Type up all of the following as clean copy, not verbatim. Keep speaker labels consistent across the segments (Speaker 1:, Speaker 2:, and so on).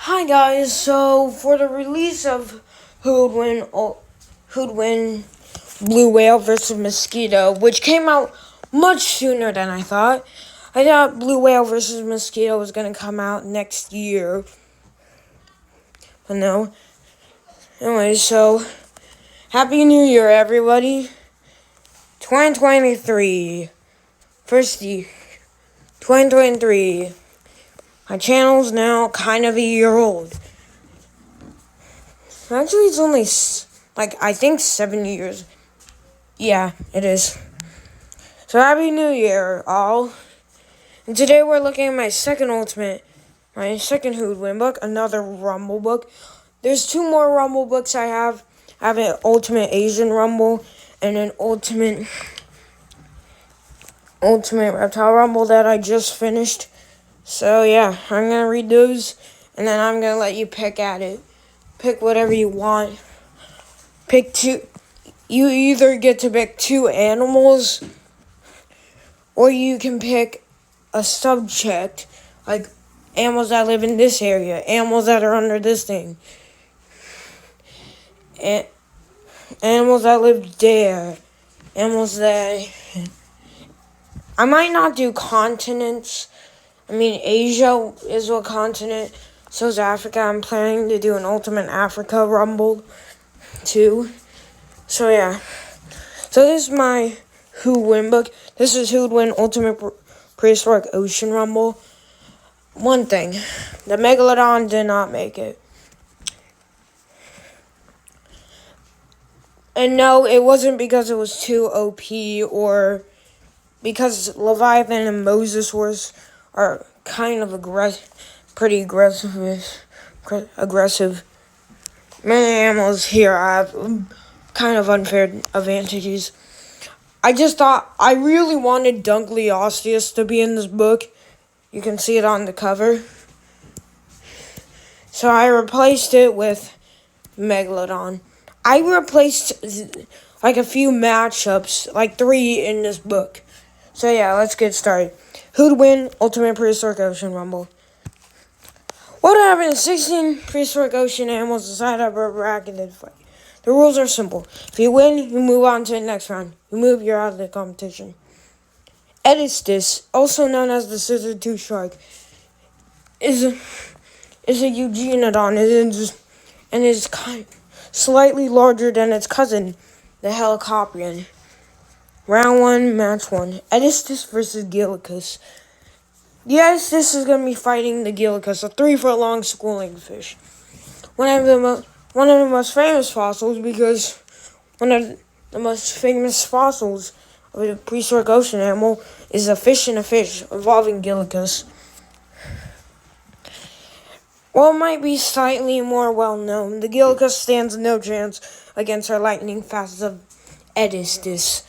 Speaker 1: Hi guys, so for the release of Who'd Win Blue Whale versus Mosquito, which came out much sooner than I thought. I thought Blue Whale versus Mosquito was going to come out next year. But no. Anyway, so Happy New Year, everybody. 2023. First year. 2023. My channel's now kind of a year old. Actually, it's only, I think 7 years. Yeah, it is. So, Happy New Year, all. And today we're looking at my second Who'd Win book, another Rumble book. There's 2 more Rumble books I have. I have an Ultimate Asian Rumble and an Ultimate Reptile Rumble that I just finished. So, yeah, I'm going to read those, and then I'm going to let you pick at it. Pick whatever you want. Pick 2. You either get to pick 2 animals, or you can pick a subject, like animals that live in this area, animals that are under this thing, and animals that live there, animals that... I might not do continents. I mean, Asia is a continent, so is Africa. I'm planning to do an Ultimate Africa Rumble, too. So, yeah. So, this is my Who'd Win book. This is Who'd Win Ultimate Prehistoric Ocean Rumble. One thing, the Megalodon did not make it. And no, it wasn't because it was too OP or because Leviathan and Mosasaurus are kind of pretty aggressive. Many animals here have kind of unfair advantages. I just thought I really wanted Dunkley Osteus to be in this book. You can see it on the cover. So I replaced it with Megalodon. I replaced like a few matchups, like 3 in this book. So yeah, let's get started. Who'd win Ultimate Prehistoric Ocean Rumble? What would happen if 16 prehistoric ocean animals decide to have a bracketed fight? The rules are simple. If you win, you move on to the next round. You're out of the competition. Edistis, also known as the scissor-tooth shark, is a eugenodon and is slightly larger than its cousin, the helicoprion. Round 1, match 1. Edistis versus Gillicus. The Edistis is going to be fighting the Gillicus, a 3-foot-long schooling fish. One of the most famous fossils, because one of the most famous fossils of a prehistoric ocean animal is a fish in a fish involving Gillicus. While it might be slightly more well-known, the Gillicus stands no chance against our lightning-fast of Edistis.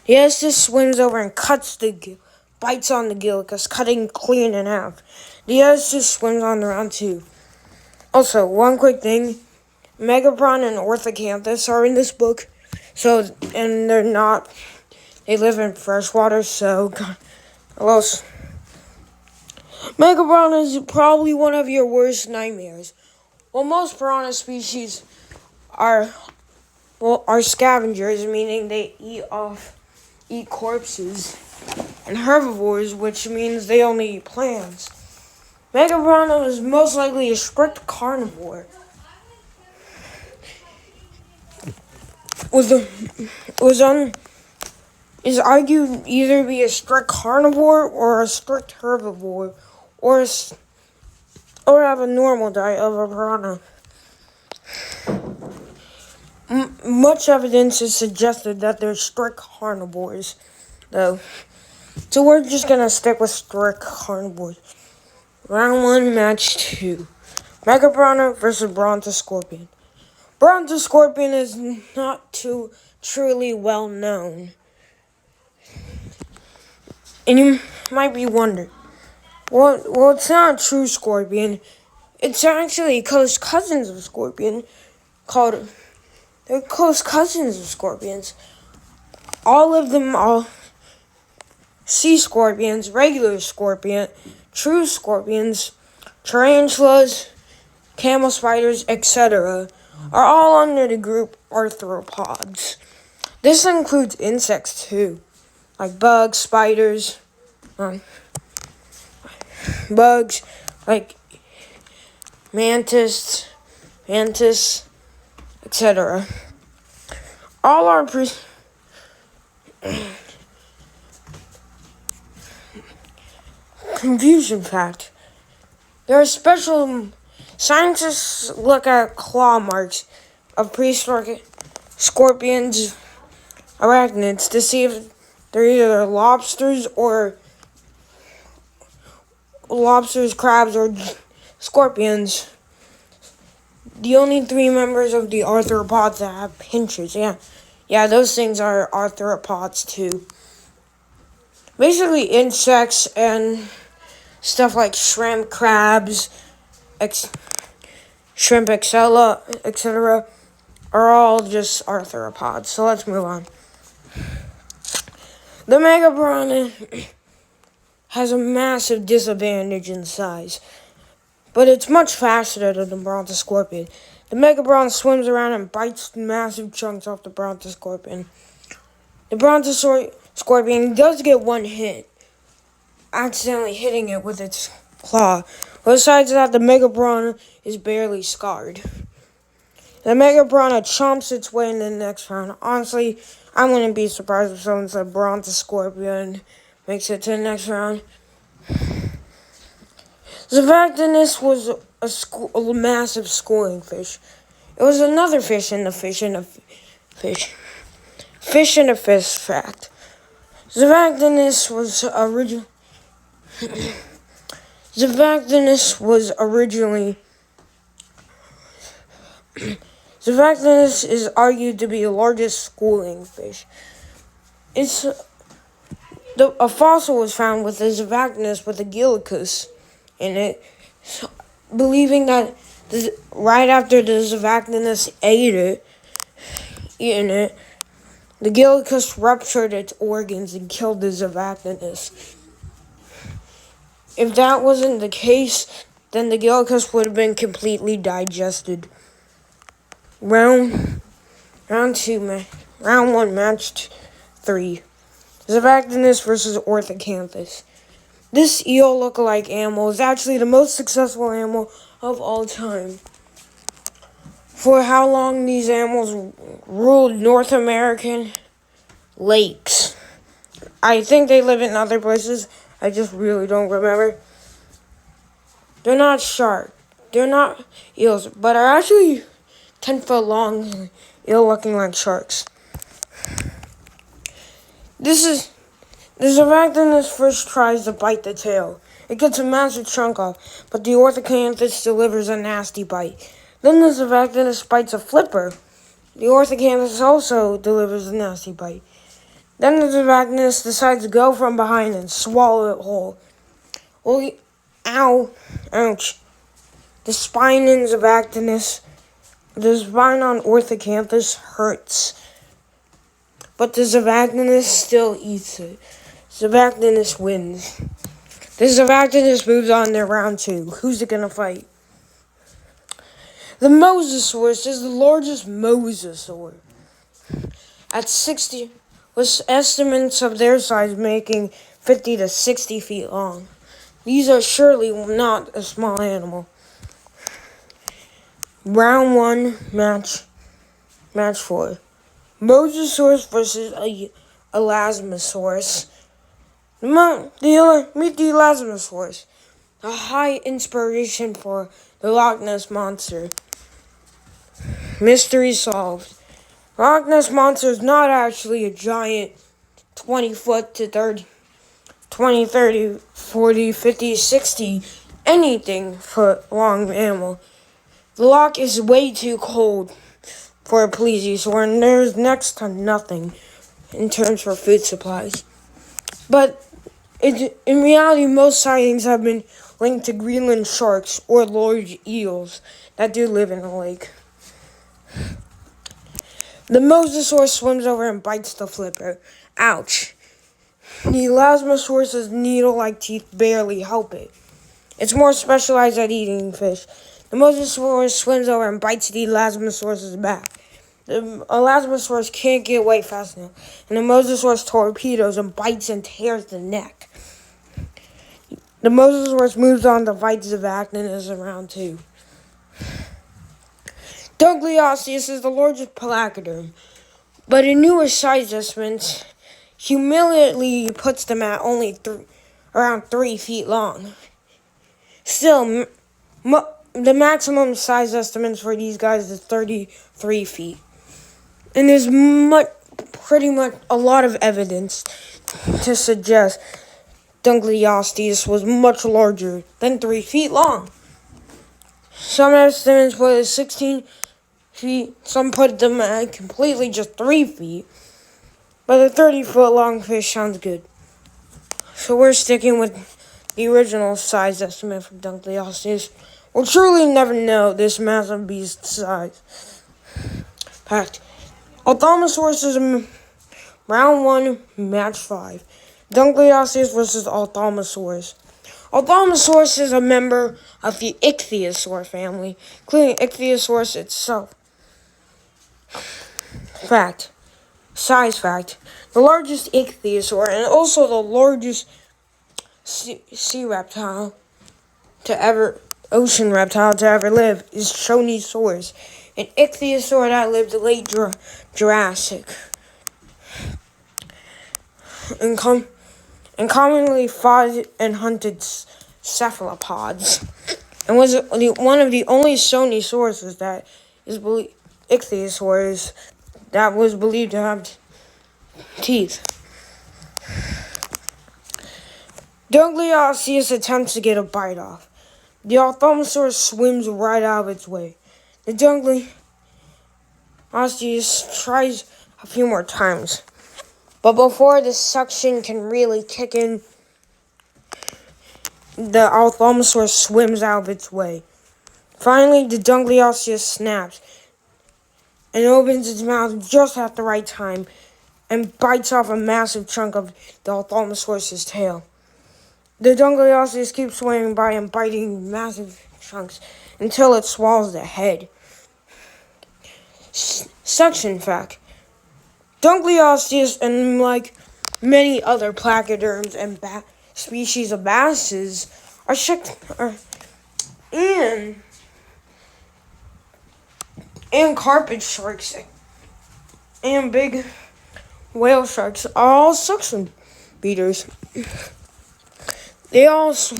Speaker 1: The Edistis swims over and bites on the Gillicus, cutting clean in half. The Edistis swims on to round 2. Also, one quick thing, Megapron and Orthocanthus are in this book, and they live in freshwater, so, Megapron is probably one of your worst nightmares. Well, most piranha species are scavengers, meaning they eat corpses, and herbivores, which means they only eat plants. Megapron is most likely a strict carnivore. Is argued either be a strict carnivore or a strict herbivore, or have a normal diet of a piranha. Much evidence has suggested that they're strict carnivores, though. So we're just going to stick with strict carnivores. Round 1, match 2. Megapiranha versus Brontoscorpion. Brontoscorpion is not too truly well known. And you might be wondering, well, it's not a true scorpion. It's actually close cousins of scorpion They're close cousins of scorpions. All of them are sea scorpions, regular scorpion, true scorpions tarantulas, camel spiders, etc., are all under the group arthropods. This includes insects too, like um, bugs like mantis, etc. All are confusion fact. There are special scientists look at claw marks of prehistoric scorpions, arachnids to see if they're either lobsters, crabs, or scorpions. The only three members of the arthropods that have pinchers. Yeah, those things are arthropods too. Basically, insects and stuff like shrimp, crabs, shrimp, etc., are all just arthropods. So let's move on. The megapiranha has a massive disadvantage in size, but it's much faster than the brontoscorpion. The megapiranha swims around and bites massive chunks off the brontoscorpion. The brontoscorpion does get one hit, accidentally hitting it with its claw. Besides that, the megapiranha is barely scarred. The megapiranha chomps its way in the next round. Honestly, I wouldn't be surprised if someone said brontoscorpion makes it to the next round. Zevactinus was a massive schooling fish. It was another fish in the fish in a fish. Fish in a fish fact. Zevactinus was Zevactinus is argued to be the largest schooling fish. A fossil was found with a Zevactinus with a Gillicus in it, believing that right after the Zevactinus eaten it, the Gillicus ruptured its organs and killed the Zevactinus. If that wasn't the case, then the Gillicus would have been completely digested. Round 1, match 3. Zevactinus versus Orthocanthus. This eel look-alike animal is actually the most successful animal of all time. For how long these animals ruled North American lakes. I think they live in other places. I just really don't remember. They're not sharks. They're not eels, but are actually 10-foot long, eel looking like sharks. The Zevactinus first tries to bite the tail. It gets a massive chunk off, but the Orthocanthus delivers a nasty bite. Then the Zevactinus bites a flipper. The Orthocanthus also delivers a nasty bite. Then the Zevactinus decides to go from behind and swallow it whole. Ouch. The spine on Orthocanthus hurts. But the Zevactinus still eats it. Zevactinus wins. The Zevactinus moves on to round 2. Who's it gonna fight? The Mosasaurus is the largest mosasaur. At 60, with estimates of their size making 50 to 60 feet long. These are surely not a small animal. Round 1, match 4. Mosasaurus versus Elasmosaurus. Meet the Elasmosaurus, a high inspiration for the Loch Ness Monster. Mystery solved. Loch Ness Monster is not actually a giant 20 foot to 30, 40, 50, 60, anything foot long animal. The loch is way too cold for a plesiosaur, and there's next to nothing in terms for food supplies. But in reality, most sightings have been linked to Greenland sharks or large eels that do live in the lake. The mosasaur swims over and bites the flipper. Ouch. The Elasmosaurus's needle-like teeth barely help it. It's more specialized at eating fish. The Mosasaurus swims over and bites the Elasmosaurus's back. The Elasmosaurus can't get away fast enough, and the Mosasaurus torpedoes and bites and tears the neck. The Mosasaurus moves on to fight Zivactinus in round 2. Douglasiosteus is the largest placoderm, but in newer size estimates, humiliatingly puts them at only around 3 feet long. Still, the maximum size estimates for these guys is 33 feet. And there's pretty much a lot of evidence to suggest Douglasiosteus was much larger than 3 feet long. Some estimates put it 16 feet, some put them at completely just 3 feet. But a 30-foot long fish sounds good. So we're sticking with the original size estimate for Douglasiosteus. We'll truly never know this massive beast's size. Fact. Althomosaurus is round 1, match 5. Douglasiosteus versus Althomosaurus. Althomosaurus is a member of the Ichthyosaur family, including Ichthyosaurus itself. Fact. Size fact. The largest ichthyosaur and also the largest sea reptile ocean reptile to ever live is Shonisaurus, an ichthyosaur that lived late Jurassic. And commonly fought and hunted cephalopods, and was one of the only Shonisauruses that is ichthyosaurs that was believed to have teeth. Douglasiosteus attempts to get a bite off. The Althomosaurus swims right out of its way. The Douglasiosteus tries a few more times, but before the suction can really kick in, the Althomosaurus swims out of its way. Finally, the Douglasiosteus snaps and opens its mouth just at the right time and bites off a massive chunk of the Althomosaurus' tail. The Douglasiosteus keeps swimming by and biting massive chunks until it swallows the head. Suction fact. Douglasiosteus, and like many other placoderms and species of basses, and carpet sharks and big whale sharks are all suction beaters. There's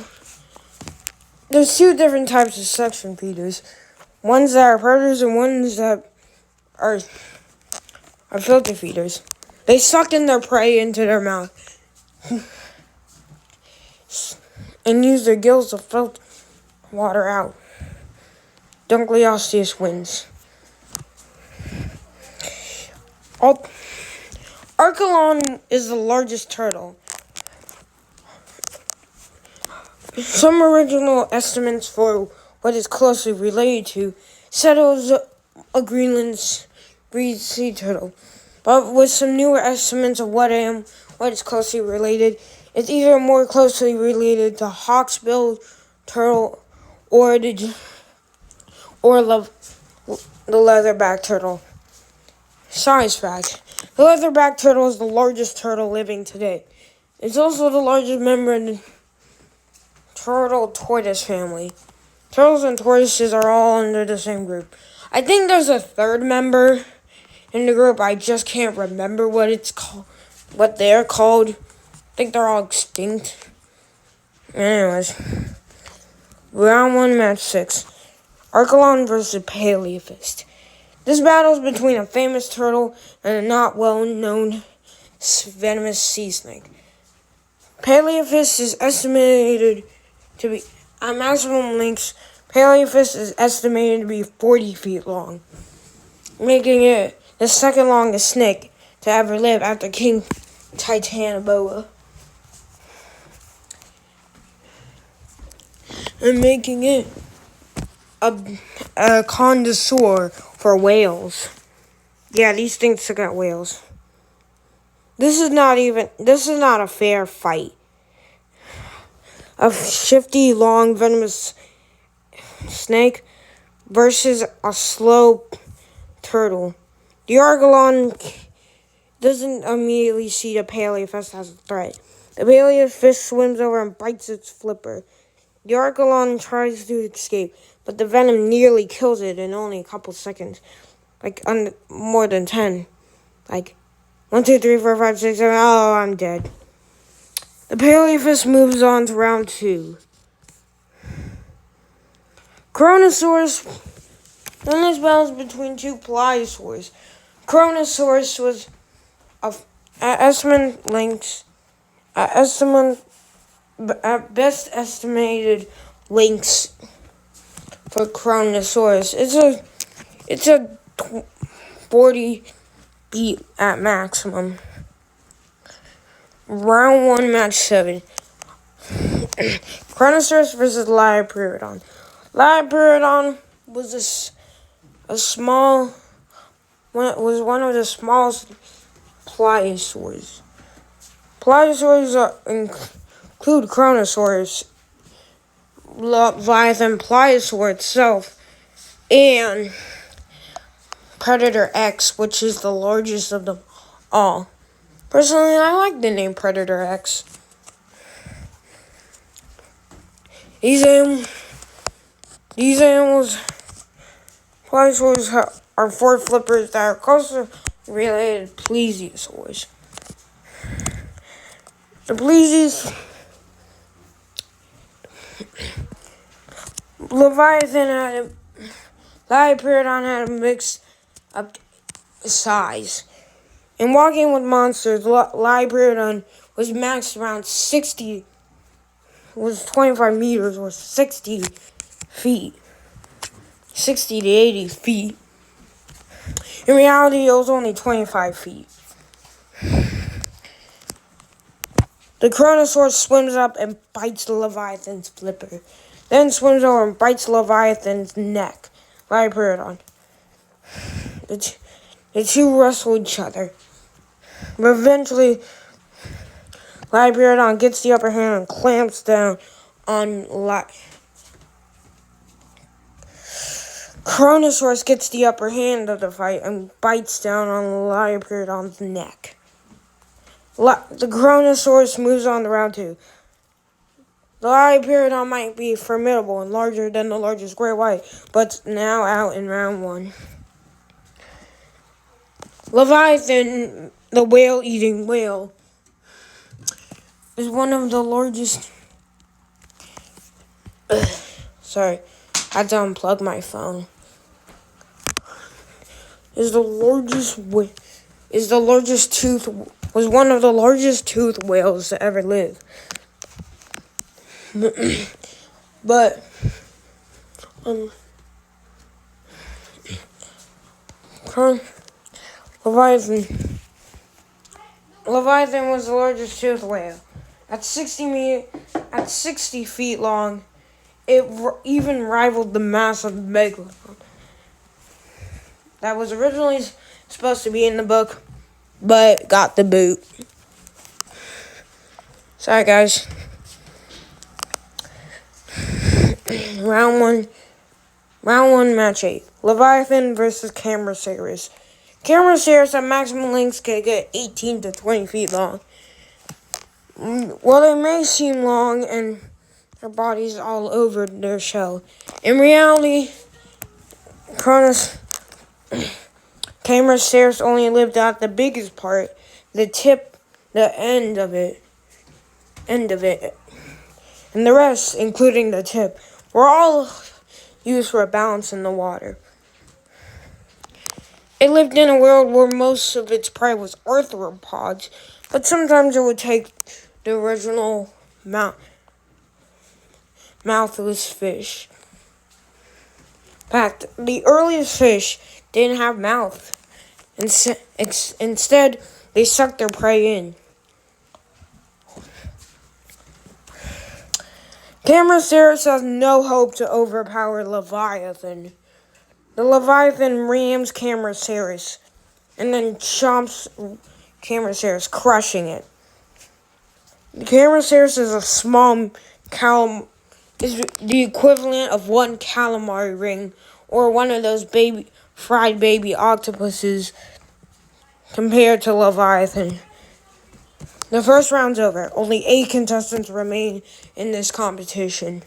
Speaker 1: 2 different types of suction feeders. Ones that are predators and ones that are filter feeders. They suck in their prey into their mouth and use their gills to filter water out. Douglasiosteus wins. Archelon is the largest turtle. Some original estimates for what is closely related to said it was a Greenland green sea turtle, but with some newer estimates of what is closely related, it's either more closely related to hawksbill turtle or the leatherback turtle. Size fact. The leatherback turtle is the largest turtle living today. It's also the largest member in the turtle tortoise family. Turtles and tortoises are all under the same group. I think there's a third member in the group. I just can't remember what it's called, what they're called. I think they're all extinct. Anyways, round 1, match 6. Archelon versus Paleophist. This battle is between a famous turtle and a not well-known venomous sea snake. Paleophist is estimated to be, at maximum lengths, Paleophist is estimated to be 40 feet long, making it the second longest snake to ever live after King Titanoboa, and making it a connoisseur for whales. Yeah, these things took out whales. This is not a fair fight. a shifty, long, venomous snake versus a slow turtle. The Argalon doesn't immediately see the paleofish as a threat. The paleofish swims over and bites its flipper. The Argalon tries to escape, but the venom nearly kills it in only a couple seconds. More than 10. 1, 2, 3, 4, 5, 6, 7. Oh, I'm dead. The paleofish moves on to round 2. Kronosaurus. Then this battles between two pliosaurs. Kronosaurus was at best estimated lengths for Kronosaurus. It's a 40 feet at maximum. Round 1, match 7. Kronosaurus versus Liopyrodon. Liopyrodon was one of the smallest pliosaurs. Pliosaurs include Kronosaurus, Leviathan pliosaur itself, and Predator X, which is the largest of them all. Personally, I like the name Predator X. These animals, pliosaurs, are 4 flippers that are closely related to plesiosaurs. The Liopyrodon had a mixed up size. In Walking with Monsters, Liopyrodon was maxed around 25 meters or 60 feet. 60 to 80 feet. In reality, it was only 25 feet. The Kronosaurus swims up and bites the Leviathan's flipper. Then swims over and bites Leviathan's neck. Liopyrodon. The two wrestle each other. But eventually, Liopyrodon gets the upper hand and clamps down on Kronosaurus gets the upper hand of the fight and bites down on Liopyrodon's neck. The Kronosaurus moves on to round 2. The Liopyrodon might be formidable and larger than the largest great white, but it's now out in round 1. Leviathan, the whale-eating whale, is one of the largest... Sorry, I had to unplug my phone. Was one of the largest toothed whales to ever live. But Leviathan was the largest toothed whale. At 60 feet long, it even rivaled the mass of Megalodon. That was originally supposed to be in the book, but got the boot. Sorry, guys. Round 1, match 8. Leviathan versus Camarasaurus. Camarasaurus at maximum lengths can get 18 to 20 feet long. While they may seem long and their bodies all over their shell, in reality, Camarasaurus only lived out the biggest part, the end of it, and the rest, including the tip, were all used for a balance in the water. It lived in a world where most of its prey was arthropods, but sometimes it would take the original mouthless fish. In fact, the earliest fish didn't have mouth. Instead, they sucked their prey in. Camarasaurus has no hope to overpower Leviathan. The Leviathan rams Camarasaurus and then chomps Camarasaurus, crushing it. The Camarasaurus is a small is the equivalent of one calamari ring or one of those fried baby octopuses compared to Leviathan. The first round's over. Only 8 contestants remain in this competition.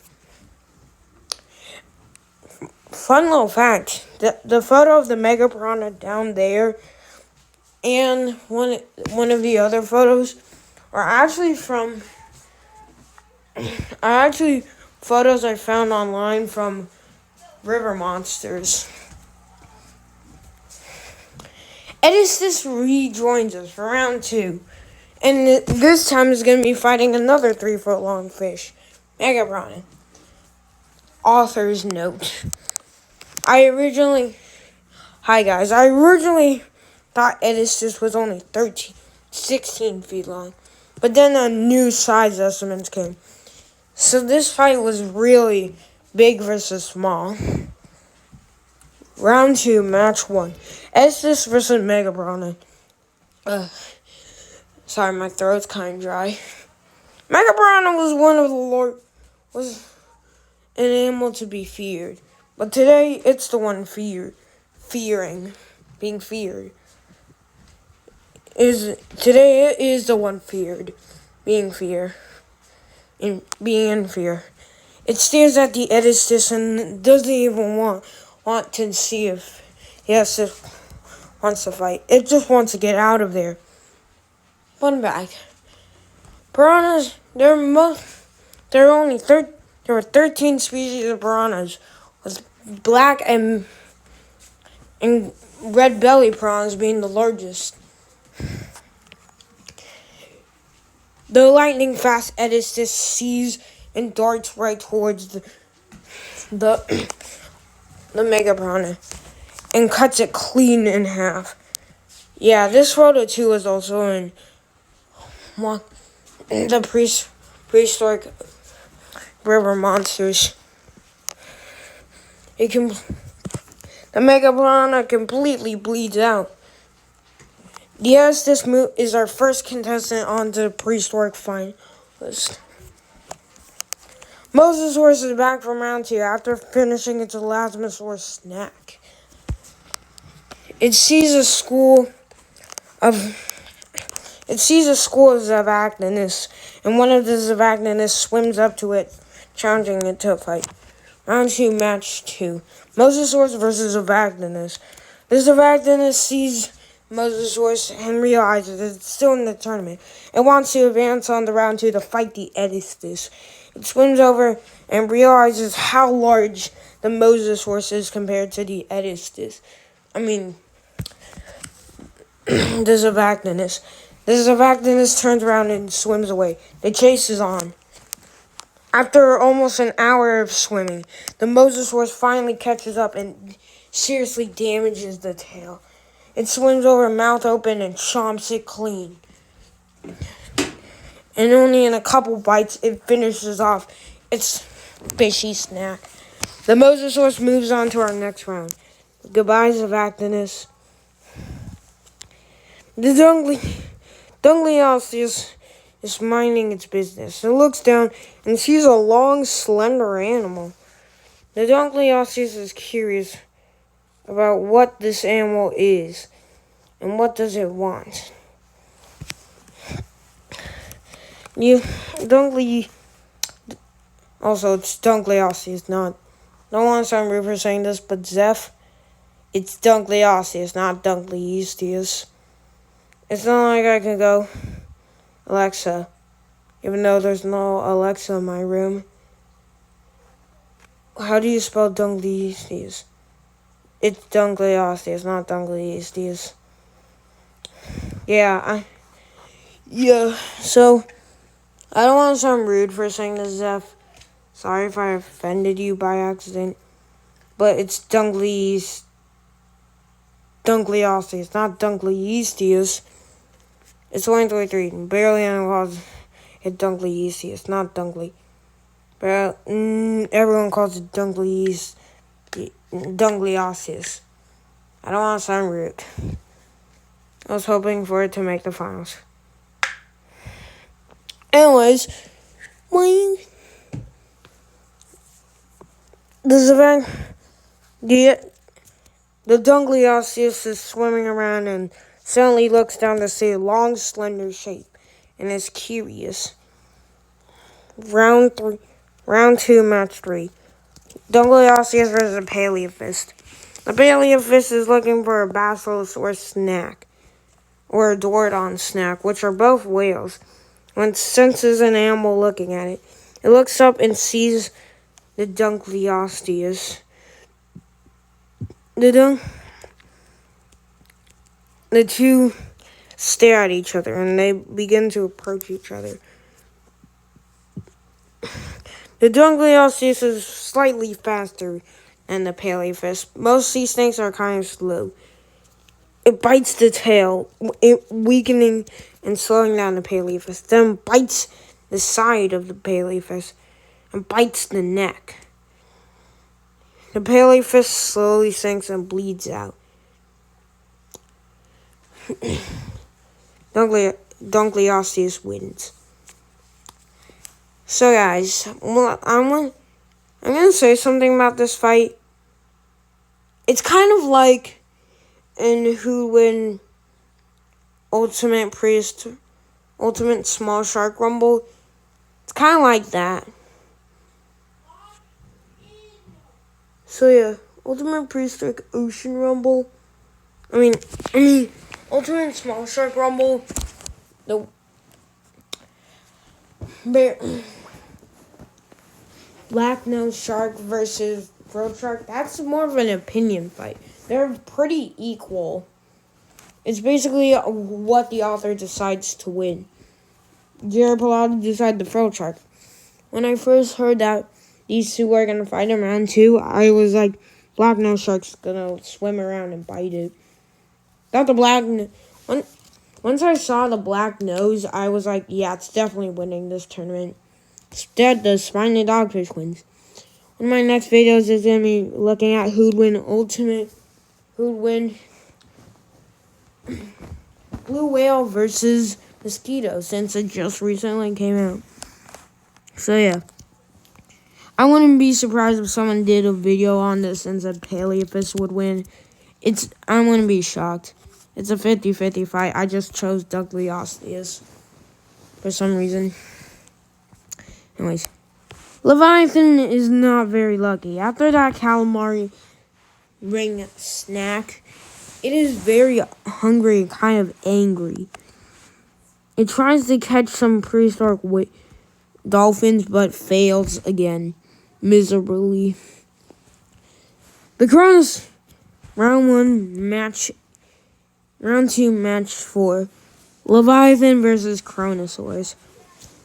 Speaker 1: Fun little fact, the photo of the Mega Piranha down there and one of the other photos are actually photos I found online from River Monsters. Edistus rejoins us for round 2. And this time is going to be fighting another 3-foot-long fish, Mega Piranha. Author's note. I originally thought Edistus was only 16 feet long. But then a new size estimates came. So this fight was really big versus small. Round 2, match 1. Edistus versus Mega Piranha. Sorry, my throat's kind of dry. Mega Piranha was an animal to be feared. But today, it's the one being feared. Today it is the one feared, being in fear. It stares at the Edistus and doesn't even want to see if wants to fight. It just wants to get out of there. Fun back. Piranhas, there were 13 species of piranhas, with black and red belly piranhas being the largest. The lightning fast Edistus sees and darts right towards the Mega Piranha and cuts it clean in half. Yeah, this photo too is also in the prehistoric River Monsters. The Mega Piranha completely bleeds out. Yes, this is our first contestant on the prehistoric finalist. Mosasaurus is back from round 2 after finishing its Elasmosaurus snack. It sees a school of Zavactinus, and one of the Zavactinus swims up to it, challenging it to a fight. Round 2, match 2. Mosasaurus versus Zavactinus. The Zavactinus sees Mosasaurus and realizes it's still in the tournament. It wants to advance on the round 2 to fight the Edistus. It swims over and realizes how large the Mosasaurus is compared to the Edistus. The Zavactinus. The Zavactinus turns around and swims away. The chase is on. After almost an hour of swimming, the Mosasaurus finally catches up and seriously damages the tail. It swims over, mouth open, and chomps it clean. And only in a couple bites, it finishes off its fishy snack. The Mosasaurus moves on to our next round. Goodbye, Zavactinus. The Dungliosseus is minding its business. It looks down and sees a long, slender animal. The Dungliosseus is curious about what this animal is and what does it want. Also, it's Dungliosseus, not. Don't want to sound rude for saying this, but Zeph, it's Dungliosseus, not Dungliosseus. It's not like I can go, Alexa, even though there's no Alexa in my room. How do you spell Dungliosseus? It's Dungliosseus, not Dungliosseus. So, I don't want to sound rude for saying this, Zeph. Sorry if I offended you by accident. But it's Dungliosseus, not Dungliosseus. It's 133. Barely anyone calls it Dungliosseus, not Dungly. But everyone calls it Dungliosseus. I don't want to sound rude. I was hoping for it to make the finals. Anyways, This event, the Dungliosteus is swimming around and suddenly looks down to see a long, slender shape and is curious. Round 2, match 3. Dungliosteus versus a Paleophist. The Paleophist is looking for a Basilosaurus snack, or a Dorodon snack, which are both whales. When it senses an animal looking at it, it looks up and sees the Dungliosteus. The two stare at each other and they begin to approach each other. The Dungliosteus is slightly faster than the Paleophist. Most sea snakes are kind of slow. It bites the tail, weakening and slowing down the Paleophist. Then bites the side of the Paleophist and bites the neck. The Paleophist slowly sinks and bleeds out. Dungliosteus wins. So guys, I'm gonna say something about this fight. It's kind of like in Who Win Ultimate Small Shark Rumble. It's kind of like that. So yeah, Ultimate Prehistoric Ocean Rumble. I mean, Ultimate Small Shark Rumble. The black nose shark versus frilled shark. That's more of an opinion fight. They're pretty equal. It's basically what the author decides to win. Jared Pilati decided the frilled shark. When I first heard that these two were gonna fight in round 2, I was like, black nose shark's gonna swim around and bite it. Once I saw the black nose, I was like, yeah, it's definitely winning this tournament. Instead, the spiny dogfish wins. One of my next videos is going to be looking at who'd win blue whale versus mosquito, since it just recently came out. So yeah, I wouldn't be surprised if someone did a video on this and said Paleophist would win. I wouldn't be shocked. It's a 50-50 fight. I just chose Dungliosteus for some reason. Anyways, Leviathan is not very lucky. After that calamari ring snack, it is very hungry and kind of angry. It tries to catch some prehistoric dolphins, but fails again, miserably. The Cronus round 2, match 4. Leviathan versus Kronosaurus.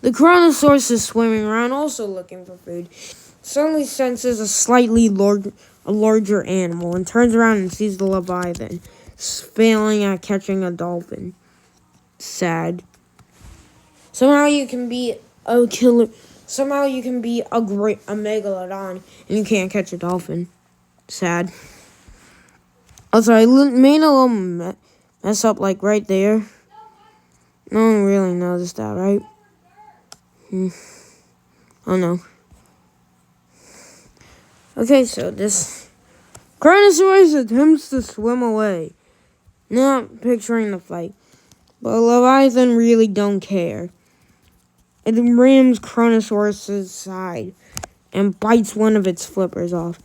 Speaker 1: The Kronosaurus is swimming around, also looking for food. Suddenly senses a slightly larger animal and turns around and sees the Leviathan, failing at catching a dolphin. Sad. Somehow you can be a megalodon and you can't catch a dolphin. Sad. Also, I made a little mess up, like right there. No one really noticed that, right? Oh no. Okay, so this Kronosaurus attempts to swim away. Not picturing the fight. But Leviathan really don't care. It rams Kronosaurus' side and bites one of its flippers off.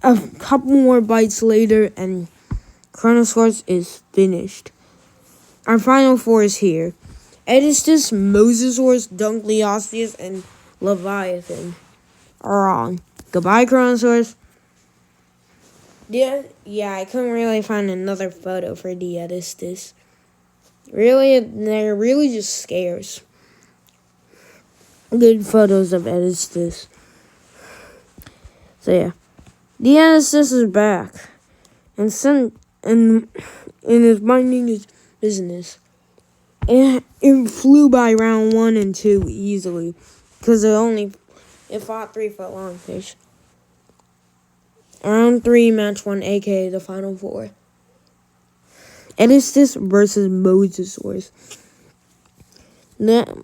Speaker 1: A couple more bites later and Kronosaurus is finished. Our final 4 is here. Edistus, Mosasaurus, Dungliosteus, and Leviathan are on. Goodbye, Kronosaurus. Yeah, I couldn't really find another photo for the Edistus. Really, they're really just scarce. Good photos of Edistus. So yeah, the Edistus is back and is minding his business. It flew by round 1 and 2 easily because it fought 3-foot-long fish. Round 3, match 1, aka the final 4. Edistus versus Mosasaurus. The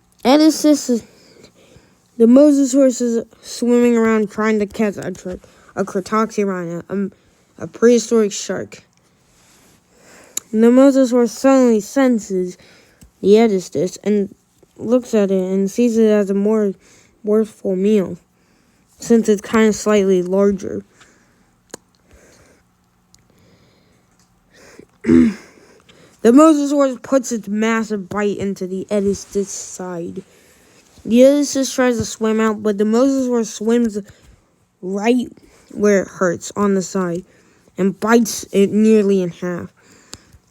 Speaker 1: Mosasaurus is swimming around trying to catch a a Cretaceous, a prehistoric shark. The mosasaurus suddenly senses the Edistis and looks at it and sees it as a more worthful meal, since it's kind of slightly larger. The mosasaurus puts its massive bite into the Edistis side. The Edistis tries to swim out, but the mosasaurus swims right where it hurts on the side and bites it nearly in half.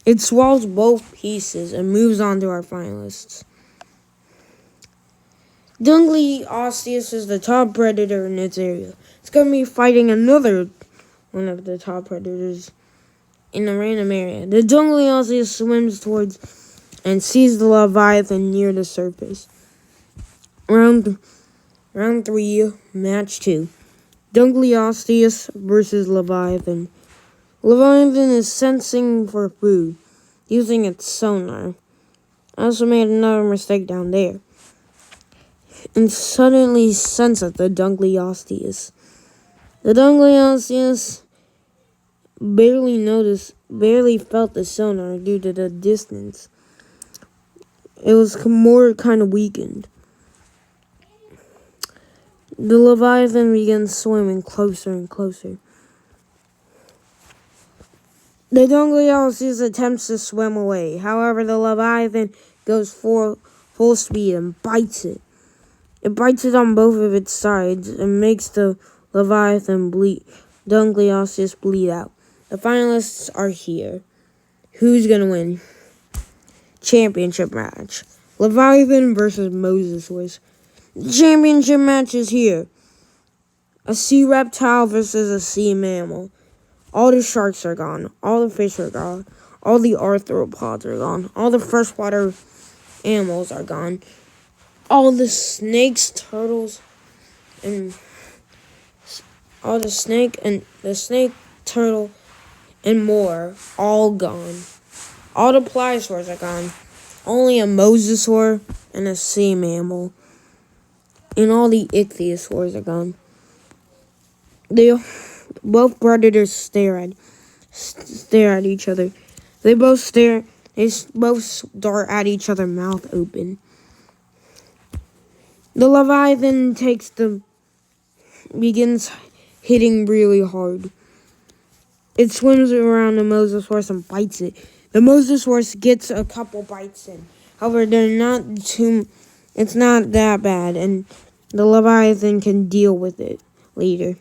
Speaker 1: It swallows both pieces and moves on to our finalists. Dungliosteus is the top predator in its area. It's going to be fighting another one of the top predators in a random area. The Dungliosteus swims towards and sees the Leviathan near the surface. Round 3, match 2. Dungliosteus versus Leviathan. Leviathan is sensing for food, using its sonar. I also made another mistake down there. And suddenly senses the Dungliosteus. The Dungliosteus barely felt the sonar due to the distance. It was more kind of weakened. The Leviathan begins swimming closer and closer. The Dungliosteus attempts to swim away. However, the Leviathan goes full speed and bites it. It bites it on both of its sides and makes the Dungliosteus bleed out. The finalists are here. Who's going to win? Championship match. Leviathan versus Mosasaurus. The championship match is here. A sea reptile versus a sea mammal. All the sharks are gone. All the fish are gone. All the arthropods are gone. All the freshwater animals are gone. All the snakes, turtles, and all the snake, turtle, and more, all gone. All the pliosaurs are gone. Only a mosasaur and a sea mammal. And all the ichthyosaurs are gone. Both predators stare at each other. They both stare at each other, mouth open. The Leviathan begins hitting really hard. It swims around the mosasaurus and bites it. The mosasaurus gets a couple bites in. However, it's not that bad, and the Leviathan can deal with it later.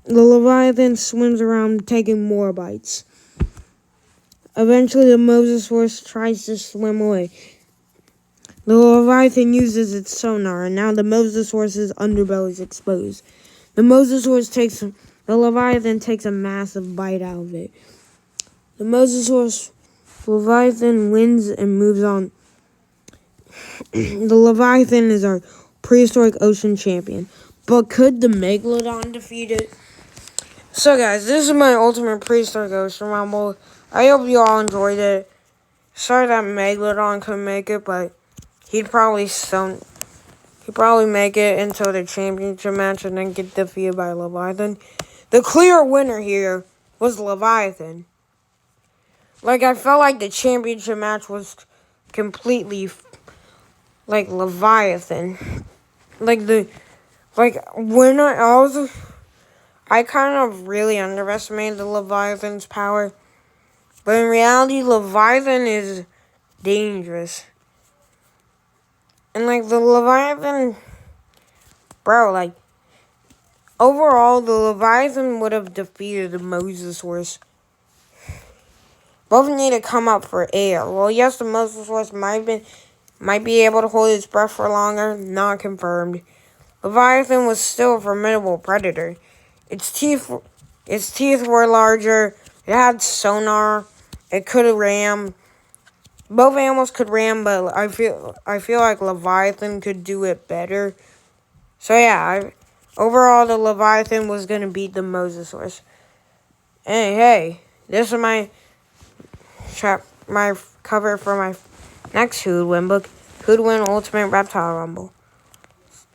Speaker 1: The Leviathan swims around taking more bites. Eventually, the mosasaurus tries to swim away. The Leviathan uses its sonar, and now the mosasaurus's underbelly is exposed. The Leviathan takes a massive bite out of it. The Leviathan wins and moves on. The Leviathan is our prehistoric ocean champion. But could the Megalodon defeat it? So guys, this is my ultimate prehistoric ocean rumble. I hope you all enjoyed it. Sorry that Megalodon couldn't make it, but he'd probably make it until the championship match and then get defeated by Leviathan. The clear winner here was Leviathan. I felt like the championship match was completely Leviathan. I kind of really underestimated the Leviathan's power. But in reality, Leviathan is dangerous. And the Leviathan, bro, overall, the Leviathan would have defeated the Mosasaurus. Both need to come up for air. Well, yes, the Mosasaurus might be able to hold its breath for longer. Not confirmed. Leviathan was still a formidable predator. Its teeth were larger. It had sonar. It could ram. Both animals could ram, but I feel like Leviathan could do it better. So yeah, overall the Leviathan was gonna beat the Mosasaurus. Hey, this is my cover for my next Who'd Win book, Who'd Win Ultimate Reptile Rumble.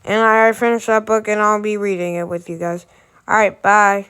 Speaker 1: And I finished that book, and I'll be reading it with you guys. All right, bye.